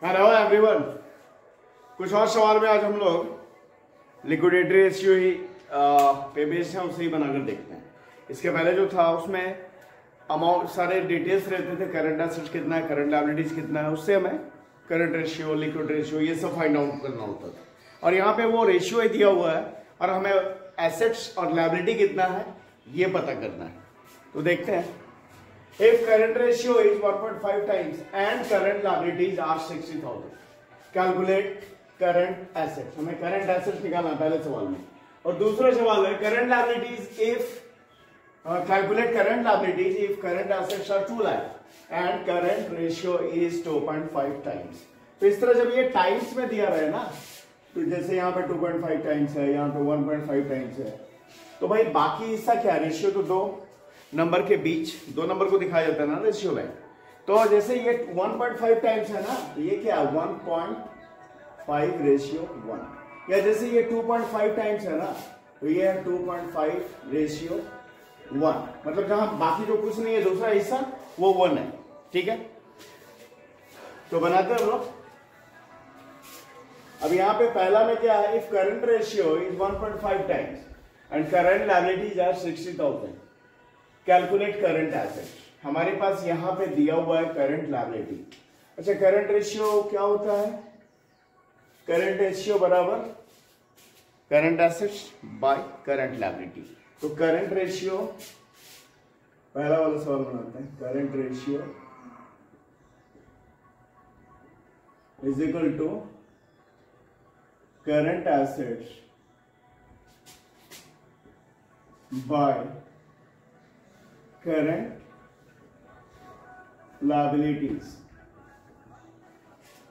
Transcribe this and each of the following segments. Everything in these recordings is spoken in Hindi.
Hello everyone. कुछ और सवाल में आज हम लोग लिक्विडिटी रेशियो ही पे बेस्ड है, उसे ही बनाकर देखते हैं। इसके पहले जो था उसमें अमाउंट सारे डिटेल्स रहते थे, करंट एसेट्स कितना है, करंट लायबिलिटीज कितना है, उससे हमें करंट रेशियो, लिक्विड रेशियो ये सब फाइंड आउट करना होता था। और यहाँ पे वो रेशियो ही दिया हुआ है और हमें एसेट्स और लायबिलिटी कितना है ये पता करना है। तो देखते हैं। If current ratio is 1.5 times and current liabilities are 60,000, calculate current assets। हमें current assets निकालना है पहले सवाल में। और दूसरा सवाल है current liabilities if calculate current liabilities if current assets are 2 lakh and current ratio is 2.5 times। तो इस तरह जब ये टाइम्स में दिया रहे ना, तो जैसे यहाँ पे 2.5 टाइम्स है, यहाँ पे 1.5 टाइम्स है, तो भाई बाकी इसका क्या रेशियो, तो दो नंबर के बीच दो नंबर को दिखाया जाता है ना रेशियो में। तो जैसे ये 1.5 टाइम्स है ना, तो ये क्या 1.5 रेशियो 1, या जैसे ये 2.5 टाइम्स है ना, तो ये है 2.5 रेशियो 1। मतलब जहां बाकी जो कुछ नहीं है दूसरा हिस्सा वो 1 है। ठीक है, तो बनाते हैं लोग। अब यहां पे पहला में क्या है, if current ratio is 1.5 times and current liabilities are 60,000, calculate current asset. हमारे पास यहां पे दिया हुआ है करंट लायबिलिटी। अच्छा, करंट रेशियो क्या होता है? करंट रेशियो बराबर current assets by current liability. तो करंट रेशियो, पहला वाला सवाल बनाते हैं। Current ratio is equal to current assets by current liabilities.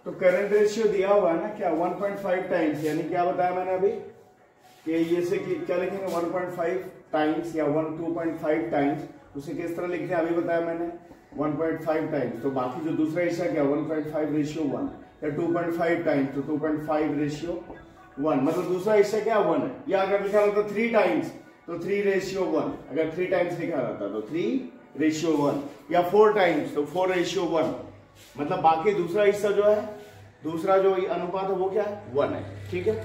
तो करंट रेशियो दिया हुआ है ना क्या 1.5 टाइम्स, यानी क्या बताया मैंने अभी कि ये से क्या लिखेंगे 1.5 टाइम्स या 2.5 टाइम्स, उसे किस तरह लिखते हैं अभी बताया मैंने 1.5 टाइम्स। तो बाकी जो दूसरा हिस्सा क्या 1.5 रेशियो 1 या 2.5 टाइम्स, तो 2.5 रेशियो 1, मतलब दूसरा हिस्सा क्या 1 है। या अगर लिखा रहता 3 टाइम्स तो 3 रेशियो 1, अगर 3 टाइम्स लिखा रहता तो 3 रेशियो 1, या 4 टाइम्स तो 4 रेशियो 1, मतलब बाकी दूसरा हिस्सा जो है, दूसरा जो अनुपात है वो क्या है 1 है। ठीक है,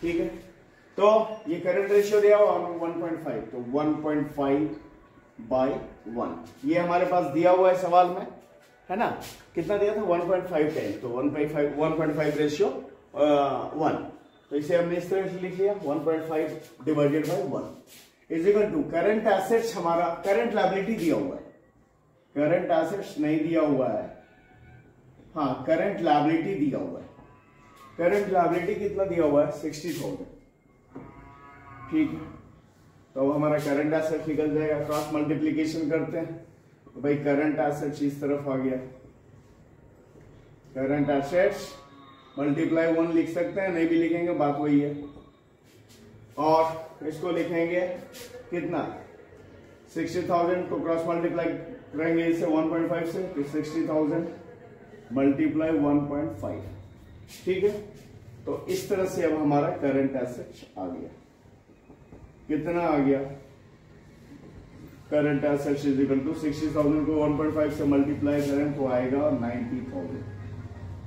ठीक है। तो ये करंट रेशियो दिया हुआ 1.5, तो 1.5 बाय 1 ये हमारे पास दिया हुआ है सवाल में, है ना। कितना दिया था 1.5 टाइम्स, तो 1.5 रेशियो 1, तो इसे हमने इस तरह से लिख लिया 1.5 divided by 1 is equal to current assets. हमारा करंट लायबिलिटी दिया हुआ है, करंट एसेट्स नहीं दिया हुआ है, हाँ करंट लायबिलिटी दिया हुआ है। करंट लायबिलिटी कितना दिया हुआ है 60,000। ठीक है, तो अब हमारा करंट एसेट्स निकल जाएगा। क्रॉस मल्टीप्लीकेशन करते हैं तो भाई करंट एसेट्स इस तरफ आ गया, करंट एसेट्स मल्टीप्लाई 1 लिख सकते हैं, नहीं भी लिखेंगे बात वही है। और इसको लिखेंगे कितना 60,000, तो क्रॉस मल्टीप्लाई करेंगे इसे 1.5 से, तो 60,000 मल्टीप्लाई 1.5। ठीक है, तो इस तरह से अब हमारा करंट एसेट्स आ गया। कितना आ गया current assets is equal to 60,000 को 1.5 से मल्टीप्लाई करें तो आएगा 90,000।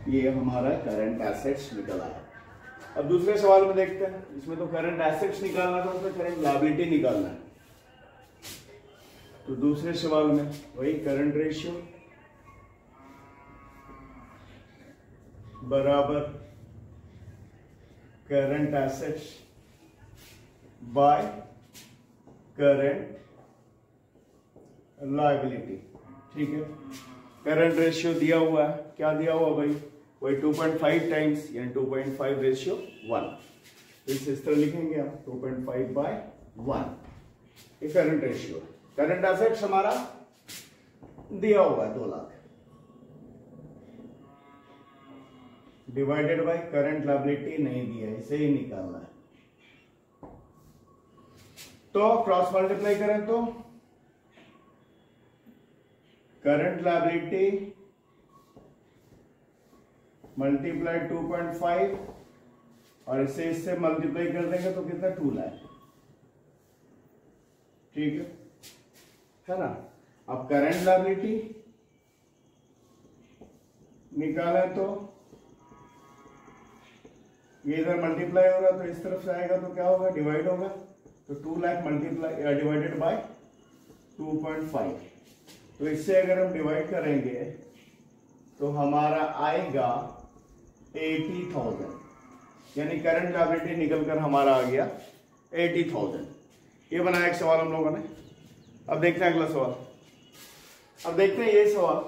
ये हमारा करंट एसेट्स निकल आया। अब दूसरे सवाल में देखते हैं। इसमें तो करंट एसेट्स निकालना था, उसमें करंट लायबिलिटी निकालना है। तो दूसरे सवाल में वही करंट रेशियो बराबर current assets by current liability. ठीक है, करंट रेशियो दिया हुआ है, क्या दिया हुआ भाई वही 2.5 टाइम्स यानी 2.5 रेशियो 1। इस तरह लिखेंगे आप 2.5 बाय 1 ये करंट रेशियो। करंट एसेट्स हमारा दिया हुआ है 2 lakh divided by current liability नहीं दिया है, इसे ही निकालना है। तो क्रॉस मल्टीप्लाई करें तो करंट लायबिलिटी मल्टीप्लाई 2.5 और इससे मल्टीप्लाई कर देंगे तो कितना 2 लाख। ठीक है ना। अब करंट लायबिलिटी निकाला तो ये इधर मल्टीप्लाई होगा तो इस तरफ से आएगा तो क्या होगा, डिवाइड होगा, तो 2 लाख मल्टीप्लाई डिवाइडेड बाय 2.5। तो इससे अगर हम डिवाइड करेंगे तो हमारा आएगा 80,000, यानी करंट लायबिलिटी निकलकर हमारा आ गया 80,000। ये बनाया एक सवाल हम लोगों ने। अब देखते हैं अगला सवाल। अब देखते हैं ये सवाल,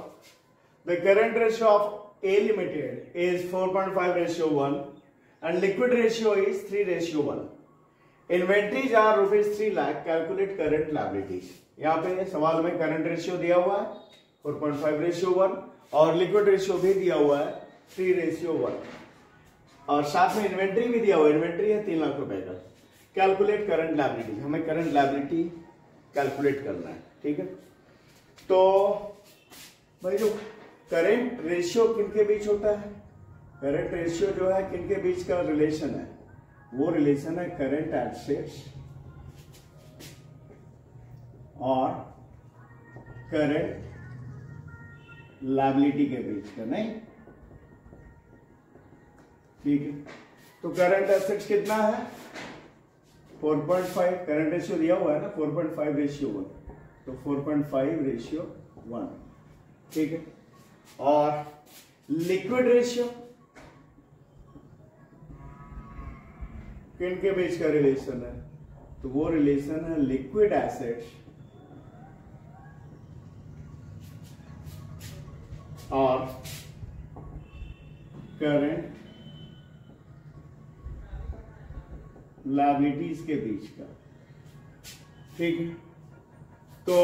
the current ratio of A limited is 4.5:1 and liquid ratio is 3:1. Inventories are rupees 3 lakh. Calculate current liabilities. यहाँ पे सवाल में करंट रेशियो दिया हुआ है 4.5:1 और लिक्विड रेशियो भी दिया हुआ है 3:1 और साथ में इन्वेंट्री भी दिया हुआ है, इन्वेंट्री है 3 लाख रुपए का। कैलकुलेट करंट लायबिलिटी, हमें करंट लायबिलिटी कैलकुलेट करना है, ठीक है। तो भाई जो करंट रेशियो किनके बीच होता है, करंट रेशियो जो है किनके बीच का रिलेशन है, वो रिलेशन है करंट एसेट्स और करंट लायबिलिटी के बीच का, नहीं, ठीक है। तो करंट एसेट्स कितना है 4.5, करंट रेशियो दिया हुआ है ना 4.5:1, तो 4.5:1, ठीक है। और लिक्विड रेशियो किनके बीच का रिलेशन है, तो वो रिलेशन है लिक्विड एसेट्स और करंट लायबिलिटीज के बीच का, ठीक है। तो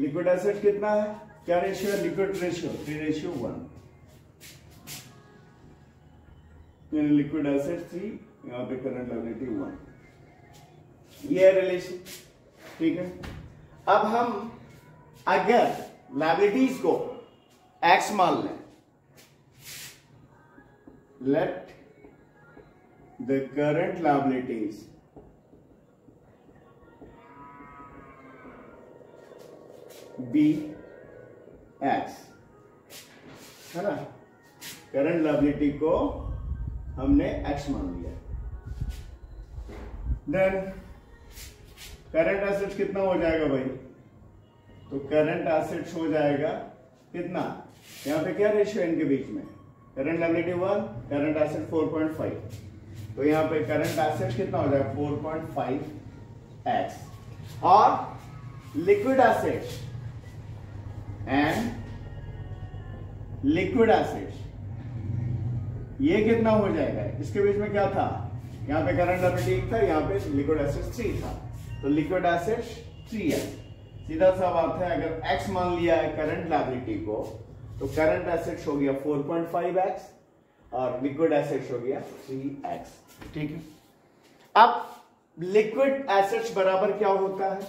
लिक्विड एसेट कितना है, क्या रेशियो है, लिक्विड रेशियो 3:1, लिक्विड एसेट 3, यहाँ पे करंट लायबिलिटी 1, ये है रिलेशन, ठीक है। अब हम अगर लायबिलिटीज को एक्स मान लें, let the current liabilities be x, है ना, करंट लायबिलिटी को हमने एक्स मान लिया। देन करंट एसेट्स कितना हो जाएगा भाई, तो करंट एसेट्स हो जाएगा कितना, यहाँ पे क्या रेशियो है इनके बीच में, करंट लायबिलिटी 1, करंट एसेट 4.5, तो यहाँ पे करंट एसेट कितना हो जाएगा 4.5x और liquid assets and liquid assets ये कितना हो जाएगा, इसके बीच में क्या था, यहाँ पे करंट लायबिलिटी 1 था, यहाँ पे लिक्विड एसेट्स 3 था, तो लिक्विड एसेट्स 3x। सीधा सा बात है, अगर x मान लिया है करंट लायबिलिटी को, तो करंट एसेट्स हो गया 4.5x और लिक्विड एसेट्स हो गया 3x, ठीक है। अब लिक्विड एसेट्स बराबर क्या होता है,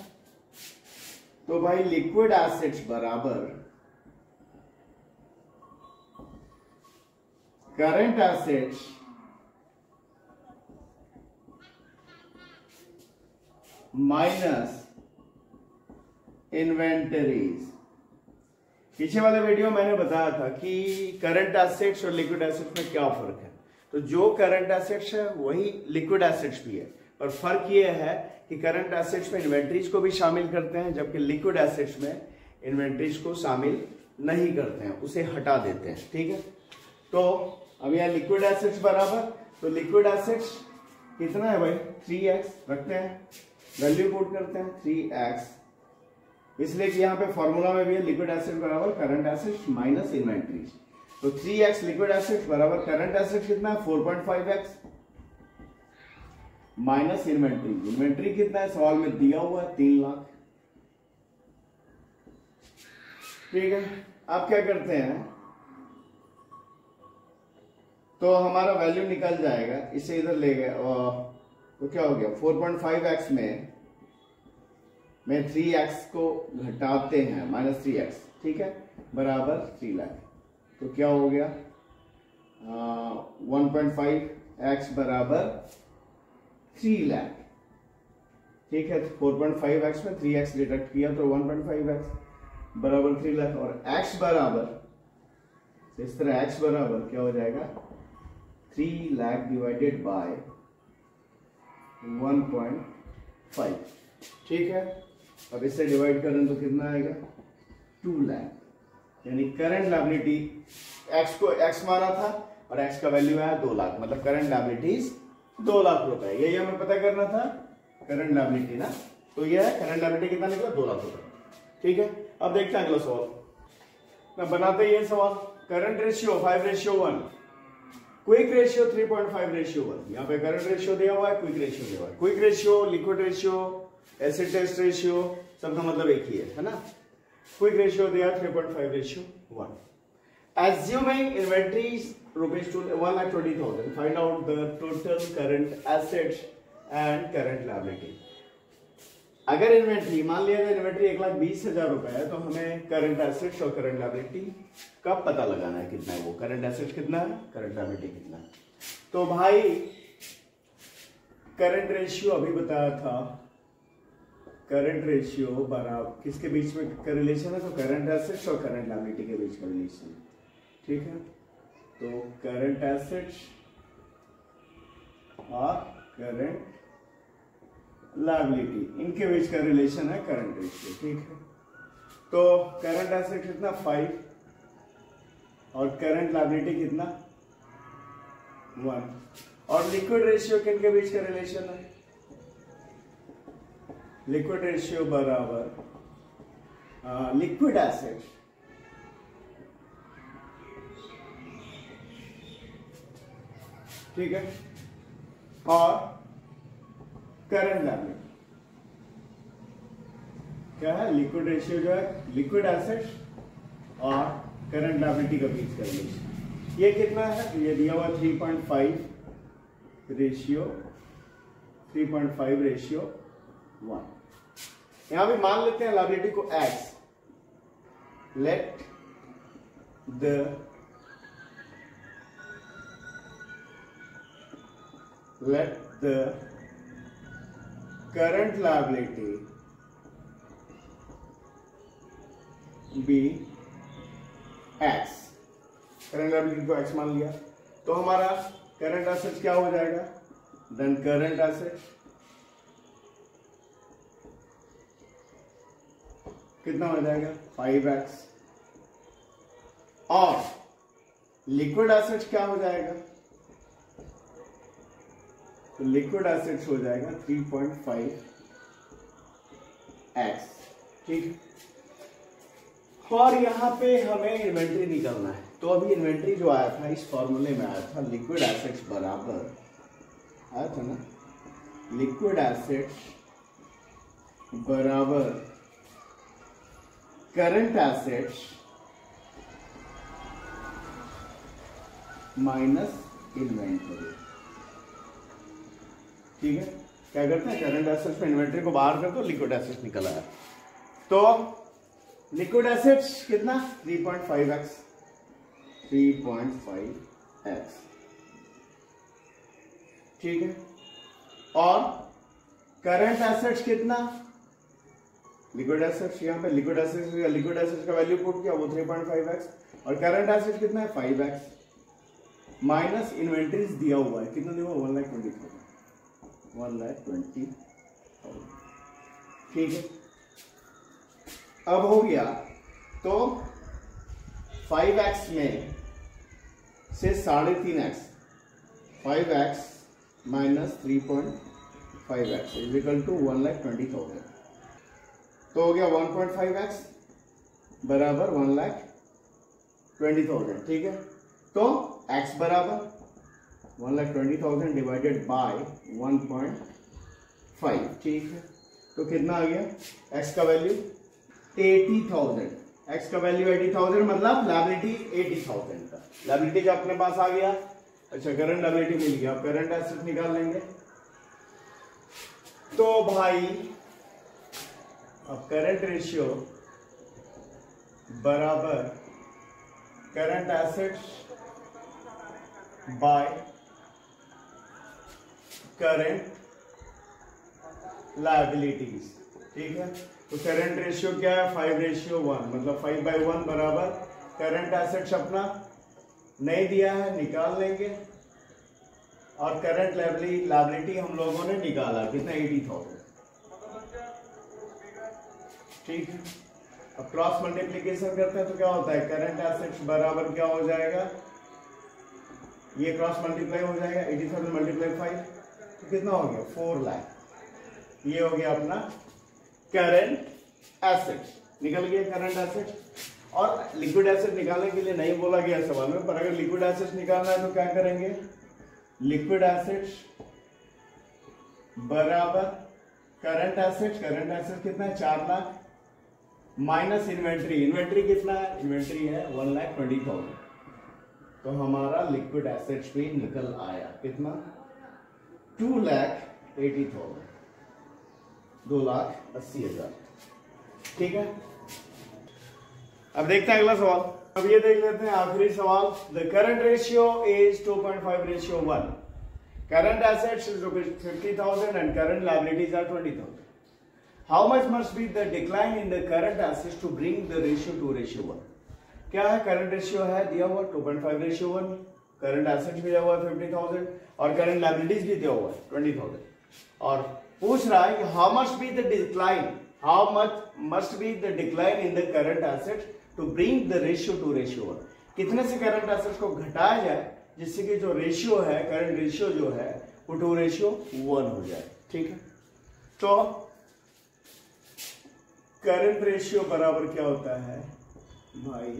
तो भाई लिक्विड एसेट्स बराबर करंट एसेट्स माइनस इन्वेंटरीज। पीछे वाले वीडियो मैंने बताया था कि करंट एसेट्स और लिक्विड एसेट्स में क्या फर्क है, तो जो करंट एसेट्स है वही लिक्विड एसेट्स भी है, पर फर्क ये है कि करंट एसेट्स में इन्वेंटरीज को भी शामिल करते हैं, जबकि लिक्विड एसेट्स में इन्वेंटरीज को शामिल नहीं करते हैं, उसे हटा देते हैं, ठीक है। तो अब यहाँ लिक्विड एसेट्स बराबर, तो लिक्विड एसेट्स कितना है भाई 3x, रखते हैं वैल्यू पुट करते हैं 3x, इसलिए कि यहाँ पे फॉर्मूला में भी है लिक्विड एसेट बराबर करंट एसेट्स माइनस इन्वेंटरीज, तो 3x लिक्विड एसेट्स बराबर करंट एसेट्स कितना है 4.5x माइनस इन्वेंट्री, इन्वेंट्री कितना है सवाल में दिया हुआ है 3 लाख, ठीक है। अब क्या करते हैं, तो हमारा वैल्यू निकल जाएगा, इसे इधर ले गए तो क्या हो गया 4.5x में 3x को घटाते हैं -3x, ठीक है, बराबर 3 लाख, तो क्या हो गया 1.5x बराबर 3 लाख, ठीक है। 4.5x में 3x डिडक्ट किया तो 1.5x बराबर 3 लाख और x बराबर तो इस तरह x बराबर क्या हो जाएगा 3 लाख डिवाइडेड बाय 1.5। ठीक है, अब इससे डिवाइड करें तो कितना आएगा 2 लाख, यानी करंट लायबिलिटी x को x माना था और x का वैल्यू आया 2 लाख, मतलब करंट लायबिलिटीज 2 लाख रुपए। यही हमें पता करना था करंट लायबिलिटी ना, तो यह है करंट लायबिलिटी कितना निकला 2 लाख रुपए। ठीक है, अब देखते हैं अगला सवाल। मैं बनाते ये सवाल, करंट रेशियो 5:1, क्विक रेशियो 3.5:1। यहाँ पे करंट रेशियो दिया हुआ है, क्विक रेशियो दिया हुआ है। Quick ratio, liquid ratio, acid test ratio सबका मतलब एक ही है ना। क्विक रेशियो दिया 3.5:1। Assuming inventories rupees 1,20,000, find out the total current assets and current liability। अगर इन्वेंट्री मान लिया जाए इन्वेंट्री 1,20,000 रुपए है, तो हमें करंट एसेट्स और करंट लायबिलिटी का पता लगाना है कितना है वो, करंट एसेट्स कितना है, करंट लायबिलिटी कितना है। तो भाई करंट रेशियो अभी बताया था, करंट रेशियो बराबर किसके बीच में का रिलेशन है, तो करंट एसेट्स और करंट लायबिलिटी के बीच का रिलेशन है। ठीक है, तो करंट एसेट्स और करंट लायबिलिटी इनके बीच का रिलेशन है करंट रेशियो। ठीक है, तो करंट एसेट कितना 5 और करंट लायबिलिटी कितना 1। और लिक्विड रेशियो किनके बीच का रिलेशन है, लिक्विड रेशियो बराबर लिक्विड एसेट ठीक है और करंट लायबिलिटी। क्या है, लिक्विड रेशियो जो है लिक्विड एसेट और करंट लायबिलिटी का बीच का रिलेशन। ये कितना है, ये दिया हुआ 3.5 रेशियो 1। यहां भी मान लेते हैं लायबिलिटी को x, let the current liability be x। Current liability को x मान लिया, तो हमारा करंट एसेट क्या हो जाएगा, देन करंट एसेट कितना हो जाएगा 5x, और लिक्विड एसेट क्या हो जाएगा, तो लिक्विड एसेट्स हो जाएगा 3.5x। ठीक, और यहां पे हमें इन्वेंट्री निकालना है। तो अभी इन्वेंट्री जो आया था इस फॉर्मूले में आया था, लिक्विड एसेट्स बराबर आया था ना, लिक्विड एसेट्स बराबर करंट एसेट्स माइनस इन्वेंट्री। ठीक है, क्या करते हैं, करंट एसेट्स में इन्वेंट्री को बाहर कर दो, लिक्विड एसेट्स निकल आया। तो लिक्विड एसेट्स कितना 3.5x। ठीक है, और करंट एसेट्स कितना, लिक्विड एसेट्स, यहां पे लिक्विड एसेट्स का वैल्यू पुट किया वो 3.5x, और करंट एसेट्स कितना है 5x, माइनस इन्वेंट्रीज दिया हुआ है, कितना दिया हुआ 1,20,000। ठीक है, अब हो गया, तो 5x में से 3.5x, 5x minus 3.5x is equal to 1,20,000। तो हो गया 1.5x बराबर 1,20,000। ठीक है, तो x बराबर 1,20,000 डिवाइडेड बाय 1.5। ठीक है, तो कितना आ गया, x का वैल्यू 80,000, x का वैल्यू 80,000, मतलब लायबिलिटी 80,000 का। लायबिलिटी जो अपने पास आ गया, अच्छा करंट लायबिलिटी मिल गया, अब करंट एसेट निकाल लेंगे। तो भाई अब करंट रेशियो बराबर current assets by current liabilities. ठीक है, तो करंट रेशियो क्या है 5:1, मतलब 5/1 बराबर करंट एसेट्स अपना नहीं दिया है, निकाल लेंगे। और करंट लायबिलिटी हम लोगों ने निकाला कितना, 80,000। ठीक है, अब क्रॉस मल्टीप्लीकेशन करते हैं तो क्या होता है, करंट एसेट्स बराबर क्या हो जाएगा, ये क्रॉस मल्टीप्लाई हो जाएगा, 80,000 मल्टीप्लाई 5 तो कितना हो गया, 4 लाख। ये हो गया अपना करंट एसेट्स, निकल गया करंट एसेट्स। और लिक्विड एसेट निकालने के लिए नहीं बोला गया सवाल में, पर अगर लिक्विड एसेट्स निकालना है तो क्या करेंगे, लिक्विड एसेट्स बराबर करंट एसेट्स। करंट एसेट्स कितना है, 4 लाख माइनस इन्वेंट्री। इन्वेंट्री कितना है, इन्वेंट्री है 1,20,000। तो हमारा लिक्विड एसेट्स भी निकल आया कितना, 2,80,000, 2,80,000। ठीक है, अब देखते हैं अगला सवाल। अब ये देख लेते हैं आखिरी सवाल। The current ratio is 2.5:1। Current assets is ₹50,000 and current liabilities are 20,000। How much must be the decline in the current assets to bring the ratio to ratio 1। क्या है, करंट रेशियो है दिया हुआ 2.5:1, करंट एसेट्स भी दिया हुआ 50,000 और करंट लायबिलिटीज भी दिया हुआ है 20,000। और पूछ रहा है कि how must be the decline, how much must be the decline in the current assets to bring the ratio to ratio 1। कितने से करंट एसेट्स को घटाया जाए जिससे कि जो रेशियो है, करंट रेशियो जो है वो 2:1 हो जाए। ठीक है, तो करंट रेशियो बराबर क्या होता है भाई,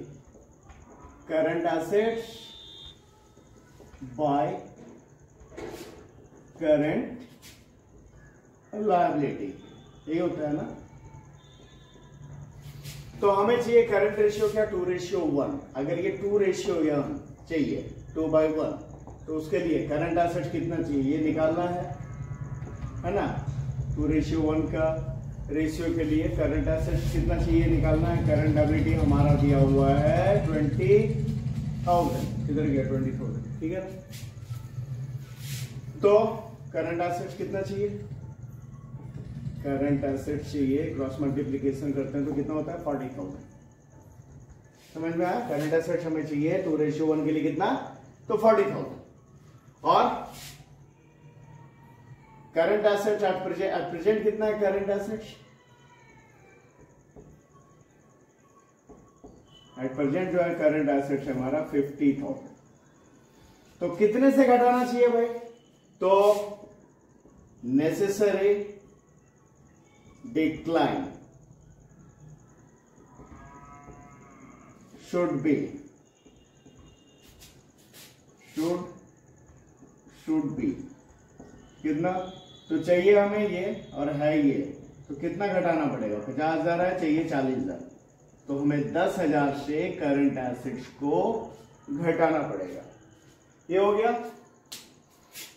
current assets by current liability, ये होता है ना। तो हमें चाहिए करंट रेशियो क्या, 2:1। अगर ये 2:1 चाहिए, 2/1, तो उसके लिए करंट एसेट्स कितना चाहिए ये निकालना है ना। 2:1 का रेशियो के लिए करंट एसेट्स कितना चाहिए निकालना है। करंट लायबिलिटी हमारा दिया हुआ है 20,000, किधर गया 20,000, ठीक है। तो करंट एसेट्स कितना चाहिए, करंट एसेट्स चाहिए, क्रॉस मल्टीप्लीकेशन करते हैं तो कितना होता है 40,000। समझ में आया, करंट एसेट्स हमें चाहिए 2:1 के लिए कितना, तो 40,000। और करंट एसेट्स एट प्रेजेंट कितना है, करंट एसेट्स एट प्रेजेंट जो है करंट एसेट्स हमारा 50,000। तो कितने से घटाना चाहिए भाई, तो नेसेसरी डिक्लाइन शुड बी कितना, तो चाहिए हमें ये और है ये, तो कितना घटाना पड़ेगा, 50,000 है, चाहिए 40,000, तो हमें 10,000 से करंट एसेट्स को घटाना पड़ेगा। ये हो गया।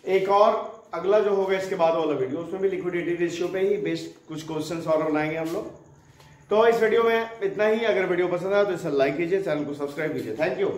एक और अगला जो होगा इसके बाद वाला वीडियो, उसमें भी लिक्विडिटी रेशियो पे ही बेस्ड कुछ क्वेश्चंस और बनाएंगे हम लोग। तो इस वीडियो में इतना ही। अगर वीडियो पसंद आया तो इसे लाइक कीजिए, चैनल को सब्सक्राइब कीजिए। Thank you.